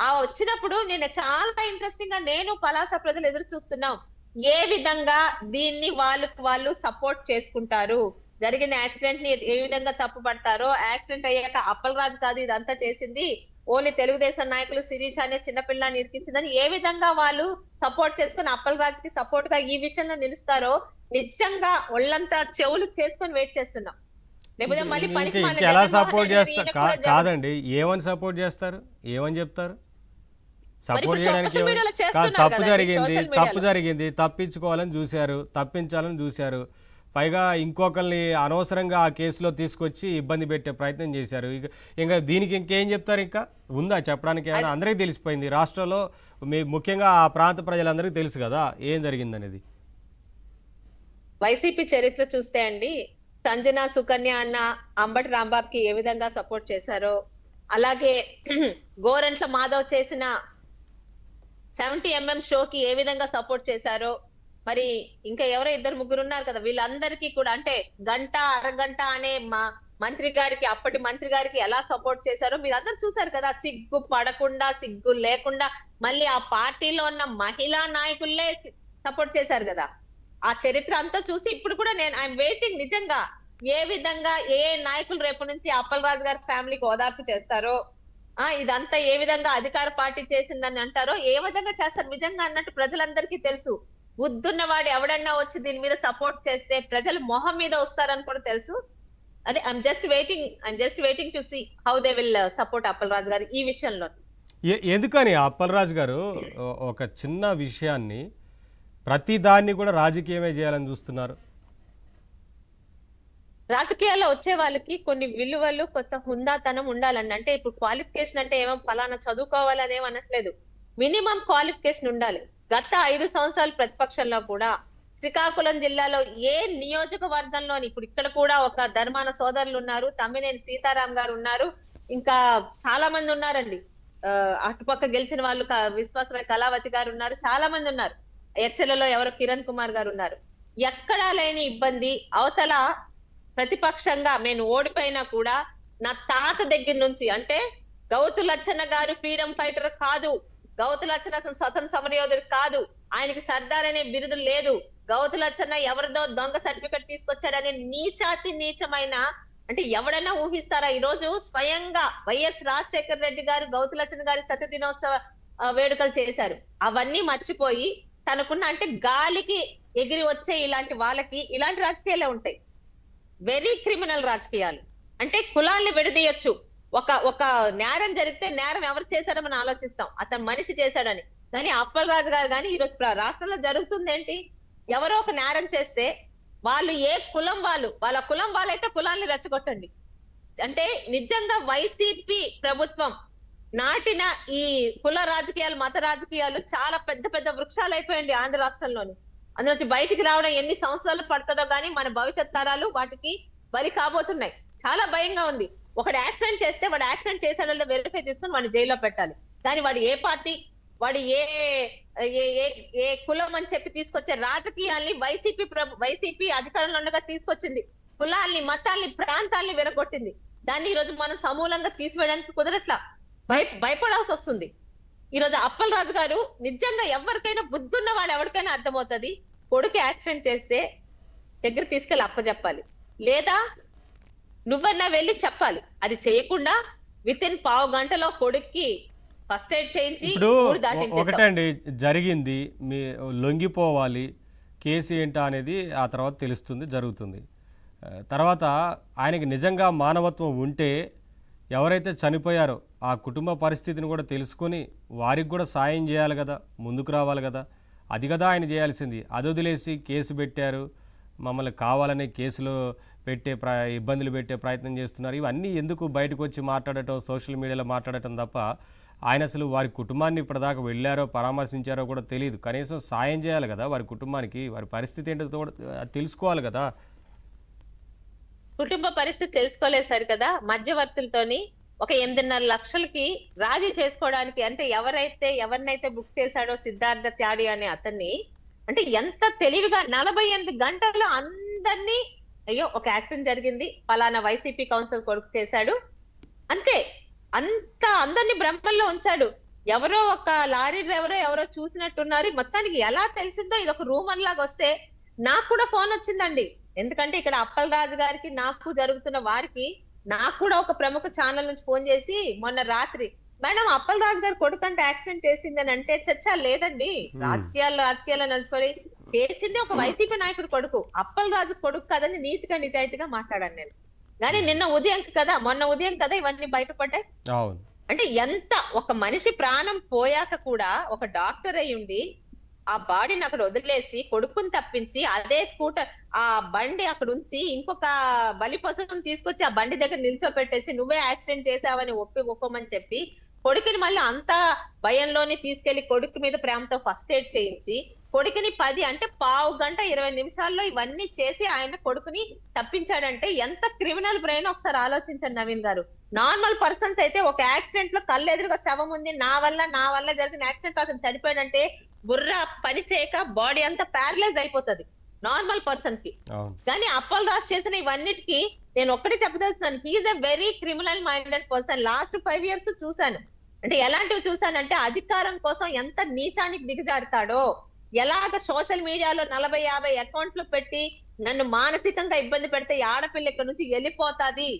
ఆ వచ్చినప్పుడు నేను చాలా ఇంట్రెస్టింగ్ గా నేను పలాస ప్రజలు ఎదురు చూస్తున్నాం. ఏ విధంగా దీన్ని వాళ్ళు సపోర్ట్ చేసుకుంటారు, జరిగిన యాక్సిడెంట్ ని ఏ విధంగా తప్పు పడతారో, యాక్సిడెంట్ అయ్యాక అప్పలరాజు కాదు ఇదంతా చేసింది, ఓన్లీ తెలుగుదేశం నాయకులు శిరీష అనే చిన్నపిల్లని ఇరికించిందని ఏ విధంగా వాళ్ళు సపోర్ట్ చేసుకుని అప్పలరాజుకి సపోర్ట్ గా ఈ విషయంలో నిలుస్తారో నిజంగా ఒళ్ళంతా చెవులు చేసుకొని వెయిట్ చేస్తున్నాం. లేకపోతే మళ్ళీ పనికి మాలిన ఇంకెలా జగన్మోహన్ సపోర్ట్ రెడ్డి గారు చేస్తా ఈయన కూడా కాదండి, ఏమని సపోర్ట్ చేస్తారు, ఏమని చెప్తారు? మరి సపోర్ట్ ఇప్పుడు చేయడానికి సోషల్ మీడియాలో కాదు, చేస్తున్నారు తప్పు కదండి, జరిగింది సోషల్ తప్పు మీడియాలో. జరిగింది తప్పించుకోవాలని చూశారు, తప్పించాలని చూశారు, పైగా ఇంకొకరిని అనవసరంగా ఆ కేసులో తీసుకొచ్చి ఇబ్బంది పెట్టే ప్రయత్నం చేశారు. ఇంకా దీనికి ఇంకేం చెప్తారు? ఇంకా ఉందా చెప్పడానికి? ఏమైనా అందరికీ తెలిసిపోయింది రాష్ట్రంలో, ముఖ్యంగా ఆ ప్రాంత ప్రజలందరికీ తెలుసు కదా ఏం జరిగిందనేది. వైసీపీ చరిత్ర చూస్తే అండి, సంజన సుకన్య అన్న అంబటి రాంబాబుకి ఏ విధంగా సపోర్ట్ చేశారో, అలాగే గోరంట్ల మాధవ్ చేసిన 70mm షోకి ఏ విధంగా సపోర్ట్ చేశారో, మరి ఇంకా ఎవరో ఇద్దరు ముగ్గురు ఉన్నారు కదా, వీళ్ళందరికీ కూడా అంటే గంట అరగంట అనే మంత్రి గారికి, అప్పటి మంత్రి గారికి ఎలా సపోర్ట్ చేశారో మీరందరూ చూశారు కదా. సిగ్గు పడకుండా, సిగ్గు లేకుండా మళ్ళీ ఆ పార్టీలో ఉన్న మహిళా నాయకుల్లే సపోర్ట్ చేశారు కదా. ఆ చరిత్ర అంతా చూసి ఇప్పుడు కూడా నేను ఐఎమ్ వెయిటింగ్ నిజంగా ఏ విధంగా ఏ నాయకులు రేపు నుంచి అప్పలరాజు గారి ఫ్యామిలీకి ఓదార్పు చేస్తారో, ఇదంతా ఏ విధంగా అధికార పార్టీ చేసిందని అంటారో, ఏ విధంగా చేస్తారు నిజంగా అన్నట్టు ప్రజలందరికీ తెలుసు. బుద్ధున్నవాడు ఎవడన్నా వచ్చి దీని మీద సపోర్ట్ చేస్తే ప్రజలు మొహం మీద వస్తారని కూడా తెలుసు. అదే I'm just waiting to see how they will support Appalaraju garu ఈ విషయంలో. ఎందుకని అప్పలరాజు గారు ఒక చిన్న విషయాన్ని ప్రతి దాన్ని కూడా రాజకీయమే చేయాలని చూస్తున్నారు? రాజకీయాల్లో వచ్చే వాళ్ళకి కొన్ని విలువలు, కొంచెం హుందాతనం ఉండాలండి. అంటే ఇప్పుడు క్వాలిఫికేషన్ అంటే ఏమో ఫలానా చదువుకోవాలని ఏమో అనట్లేదు, మినిమం క్వాలిఫికేషన్ ఉండాలి. గత 5 సంవత్సరాల ప్రతిపక్షంలో కూడా శ్రీకాకుళం జిల్లాలో ఏ నియోజకవర్గంలోని, ఇప్పుడు ఇక్కడ కూడా ఒక ధర్మాన సోదరులు ఉన్నారు, తమ్మినేని సీతారాం గారు ఉన్నారు, ఇంకా చాలా మంది ఉన్నారండి. అటుపక్క గెలిచిన వాళ్ళు విశ్వాసరాయ్ కళావతి గారు ఉన్నారు, చాలా మంది ఉన్నారు. ఎక్సెల్లో ఎవరో కిరణ్ కుమార్ గారు ఉన్నారు. ఎక్కడా లేని ఇబ్బంది అవతల ప్రతిపక్షంగా నేను ఓడిపోయినా కూడా నా తాత దగ్గర నుంచి, అంటే గౌతు లచ్చన్న గారు ఫ్రీడమ్ ఫైటర్ కాదు, గౌతు లచ్చన్న స్వతంత్ర సమరయోధుడు కాదు, ఆయనకి సర్దార్ అనే బిరుదు లేదు, గౌతు లచ్చన్న ఎవరిదో దొంగ సర్టిఫికెట్ తీసుకొచ్చాడనే నీచాతి నీచమైన, అంటే ఎవడన్నా ఊహిస్తారా? ఈ రోజు స్వయంగా వైఎస్ రాజశేఖర రెడ్డి గారు గౌతు లచ్చన్న గారి శత దినోత్సవ వేడుకలు చేశారు. అవన్నీ మర్చిపోయి తనకున్న, అంటే గాలికి ఎగిరి వచ్చే ఇలాంటి వాళ్ళకి ఇలాంటి రాజకీయాలే ఉంటాయి. వెరీ క్రిమినల్ రాజకీయాలు. అంటే కులాల్ని విడదీయొచ్చు. ఒక నేరం జరిగితే నేరం ఎవరు చేశారో మనం ఆలోచిస్తాం, అతను మనిషి చేశాడని. కానీ అప్పలరాజు గారు కానీ ఈరోజు రాష్ట్రంలో జరుగుతుంది ఏంటి? ఎవరో ఒక నేరం చేస్తే వాళ్ళు ఏ కులం వాళ్ళ కులం వాళ్ళైతే కులాన్ని రెచ్చగొట్టండి. అంటే నిజంగా వైసీపీ ప్రభుత్వం నాటిన ఈ కుల రాజకీయాలు, మత రాజకీయాలు చాలా పెద్ద పెద్ద వృక్షాలు అయిపోయండి ఆంధ్ర రాష్ట్రంలోని. అందులోంచి బయటికి రావడం ఎన్ని సంవత్సరాలు పడుతుందో కానీ మన భవిష్యత్ తరాలు వాటికి బలి కాబోతున్నాయి. చాలా భయంగా ఉంది. ఒకడు యాక్సిడెంట్ చేస్తే వాడు యాక్సిడెంట్ చేశాడో వెరిఫై చేసుకుని వాడిని జైల్లో పెట్టాలి. కానీ వాడు ఏ పార్టీ, వాడు ఏ కులం అని చెప్పి తీసుకొచ్చే రాజకీయాల్ని వైసీపీ అధికారంలో ఉండగా తీసుకొచ్చింది. కులాల్ని, మతాల్ని, ప్రాంతాల్ని విరగొట్టింది. దాన్ని ఈ రోజు మనం సమూలంగా తీసివేయడానికి కుదరట్లా, భయపడాల్సి వస్తుంది. ఈ రోజు అప్పలరాజు గారు నిజంగా ఎవరికైనా బుద్ధున్న వాడు ఎవరికైనా అర్థమవుతుంది, కొడుకు యాక్సిడెంట్ చేస్తే దగ్గర తీసుకెళ్లి అప్పచెప్పాలి, లేదా నువ్వన్నా వెళ్ళి చెప్పాలి. అది చేయకుండా విత్ ఇన్ పావు గంటలో కొడుక్కి ఫస్ట్ ఎయిడ్ చేయించి ఇప్పుడు ఒకటండి జరిగింది, మీ లొంగిపోవాలి, కేసు ఏంటా అనేది ఆ తర్వాత తెలుస్తుంది, జరుగుతుంది. తర్వాత ఆయనకి నిజంగా మానవత్వం ఉంటే ఎవరైతే చనిపోయారో ఆ కుటుంబ పరిస్థితిని కూడా తెలుసుకొని వారికి కూడా సాయం చేయాలి కదా, ముందుకు రావాలి కదా. అది కదా ఆయన చేయాల్సింది. అది వదిలేసి కేసు పెట్టారు, మమ్మల్ని కావాలనే కేసులో ఇబ్బందులు పెట్టే ప్రయత్నం చేస్తున్నారు. ఇవన్నీ ఎందుకు బయటకు వచ్చి మాట్లాడటం, సోషల్ మీడియాలో మాట్లాడటం తప్ప ఆయన అసలు వారి కుటుంబాన్ని ఇప్పటిదాకా వెళ్ళారో పరామర్శించారో కూడా తెలియదు. కనీసం సాయం చేయాలి కదా వారి కుటుంబానికి, వారి పరిస్థితి ఏంటో తెలుసుకోవాలి కదా. కుటుంబ పరిస్థితి తెలుసుకోలేదు సరి కదా, మధ్యవర్తులతోని ఒక 8.5 లక్షలకి రాజీ చేసుకోవడానికి, అంటే ఎవరినైతే బుక్ చేశాడో సిద్ధార్థ త్యాడి అనే అతన్ని, అంటే ఎంత తెలివిగా 48 గంటల్లో అందరినీ, అయ్యో ఒక యాక్సిడెంట్ జరిగింది, ఫలానా వైసీపీ కౌన్సిల్ కొడుకు చేశాడు, అంతే, అంత అందరినీ భ్రమల్లో ఉంచాడు. ఎవరో ఒక లారీ డ్రైవరో ఎవరో చూసినట్టున్నారు. మొత్తానికి ఎలా తెలిసిందో ఇది ఒక రూమర్ లాగా వస్తే నాకు కూడా ఫోన్ వచ్చిందండి. ఎందుకంటే ఇక్కడ అప్పల్ రాజు గారికి నాకు జరుగుతున్న వారికి నాకు కూడా ఒక ప్రముఖ ఛానల్ నుంచి ఫోన్ చేసి మొన్న రాత్రి, మేడం అప్పల్ రాజు గారు కొడుకంటే యాక్సిడెంట్ చేసిందని అంటే, చచ్చా లేదండి, రాజకీయాల్లో నడుచుకొని చేసింది ఒక వైసీపీ నాయకుడు కొడుకు, అప్పల్ రాజు కొడుకు కదని నీతిగా నిజాయితీగా మాట్లాడాను నేను. కానీ మొన్న ఉదయం కదా ఇవన్నీ బయటపడ్డాయి. అవును. అంటే ఎంత ఒక మనిషి ప్రాణం పోయాక కూడా ఒక డాక్టర్ అయి ఉండి ఆ బాడీని అక్కడ వదిలేసి కొడుకుని తప్పించి అదే స్కూటర్ ఆ బండి అక్కడ ఉంచి ఇంకొక బలి పశువుని తీసుకొచ్చి ఆ బండి దగ్గర నిల్చోపెట్టేసి నువ్వే యాక్సిడెంట్ చేసావని ఒప్పుకోమని చెప్పి కొడుకుని మళ్ళీ అంత భయంలోనే తీసుకెళ్లి కొడుకు మీద ప్రేమతో ఫస్ట్ ఎయిడ్ చేయించి కొడుకుని 10 అంటే పావు గంట 20 నిమిషాల్లో ఇవన్నీ చేసి ఆయన కొడుకుని తప్పించాడంటే ఎంత క్రిమినల్ బ్రెయిన్ ఒకసారి ఆలోచించండి నవీన్ గారు. నార్మల్ పర్సన్స్ అయితే ఒక యాక్సిడెంట్ లో కళ్ళు ఎదురుగా శవం ఉంది, నా వల్ల జరిగిన యాక్సిడెంట్ అతను చనిపోయాడంటే బుర్ర పని చేయక బాడీ అంతా ప్యారలైజ్ అయిపోతుంది నార్మల్ పర్సన్ కి. కానీ అప్పల్ రాజ్ చేసిన ఇవన్నిటికీ నేను ఒక్కటే చెప్పదలుచున్నాను, he is a very criminal minded person. Last 5 years చూశాను. అంటే ఎలాంటివి చూశానంటే అధికారం కోసం ఎంత నీచానికి దిగజారుతాడో, ఎలాగ సోషల్ మీడియాలో 40-50 అకౌంట్లు పెట్టి నన్ను మానసికంగా ఇబ్బంది పెడితే ఈ ఆడపిల్ల ఇక్కడ నుంచి వెళ్ళిపోతాది,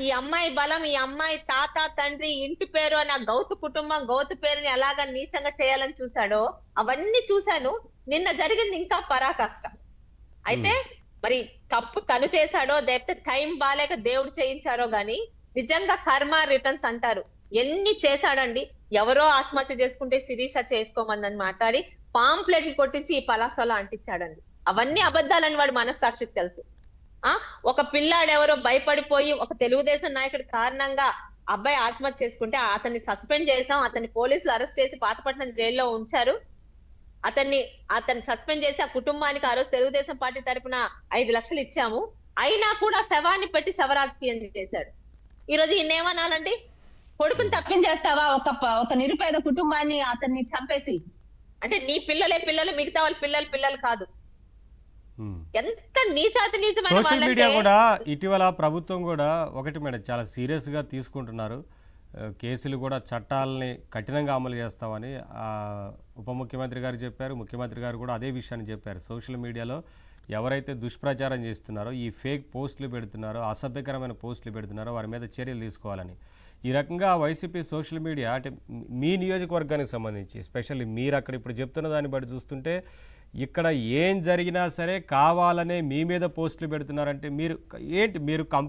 ఈ అమ్మాయి బలం, ఈ అమ్మాయి తాత తండ్రి ఇంటి పేరు అని ఆ గౌతు కుటుంబం గౌతు పేరుని ఎలాగా నీచంగా చేయాలని చూశాడో అవన్నీ చూశాను. నిన్న జరిగింది ఇంకా పరాకాష్ట. అయితే మరి తప్పు తను చేశాడో లేకపోతే టైం బాలేక దేవుడు చేయించారో గాని నిజంగా కర్మ రిటర్న్స్ అంటారు. ఎన్ని చేశాడండి. ఎవరో ఆత్మహత్య చేసుకుంటే శిరీష చేసుకోమందని మాట్లాడి పాంప్లెట్లు కొట్టించి ఈ పలాసలో అంటించాడండి. అవన్నీ అబద్ధాలని వాడు మనస్సాక్షికి తెలుసు. ఒక పిల్లాడెవరో భయపడిపోయి ఒక తెలుగుదేశం నాయకుడి కారణంగా అబ్బాయి ఆత్మహత్య చేసుకుంటే అతన్ని సస్పెండ్ చేశాం, అతన్ని పోలీసులు అరెస్ట్ చేసి పాతపట్నం జైల్లో ఉంచారు. అతన్ని సస్పెండ్ చేసి ఆ కుటుంబానికి ఆ రోజు తెలుగుదేశం పార్టీ తరఫున 5 లక్షలు ఇచ్చాము. అయినా కూడా శవాన్ని పెట్టి శవరాజకీయం చేశాడు. ఈ రోజు ఇన్నేమనాలండి? కొడుకుని తప్పించేస్తావా ఒక నిరుపేద కుటుంబాన్ని అతన్ని చంపేసి? అంటే నీ పిల్లలే పిల్లలు, మిగతా వాళ్ళ పిల్లలు కాదు. ఎంత నీచమైన సోషల్ మీడియా కూడా ఇటీవల ప్రభుత్వం కూడా ఒకటి మేడం చాలా సీరియస్ గా తీసుకుంటున్నారు. కేసులు కూడా చట్టాలని కఠినంగా అమలు చేస్తామని ఉప ముఖ్యమంత్రి గారు చెప్పారు. ముఖ్యమంత్రి గారు కూడా అదే విషయాన్ని చెప్పారు. సోషల్ మీడియాలో ఎవరైతే దుష్ప్రచారం చేస్తున్నారో, ఈ ఫేక్ పోస్టులు పెడుతున్నారో, అసభ్యకరమైన పోస్టులు పెడుతున్నారో వారి మీద చర్యలు తీసుకోవాలని ఈ రకంగా వైసీపీ సోషల్ మీడియా అంటే మీ నియోజకవర్గానికి సంబంధించి ఎస్పెషల్లీ మీరు అక్కడ ఇప్పుడు చెప్తున్న దాన్ని బట్టి చూస్తుంటే ఇక్కడ ఏం జరిగినా సరే కావాలనే మీ మీద పోస్టులు పెడుతున్నారంటే మీరు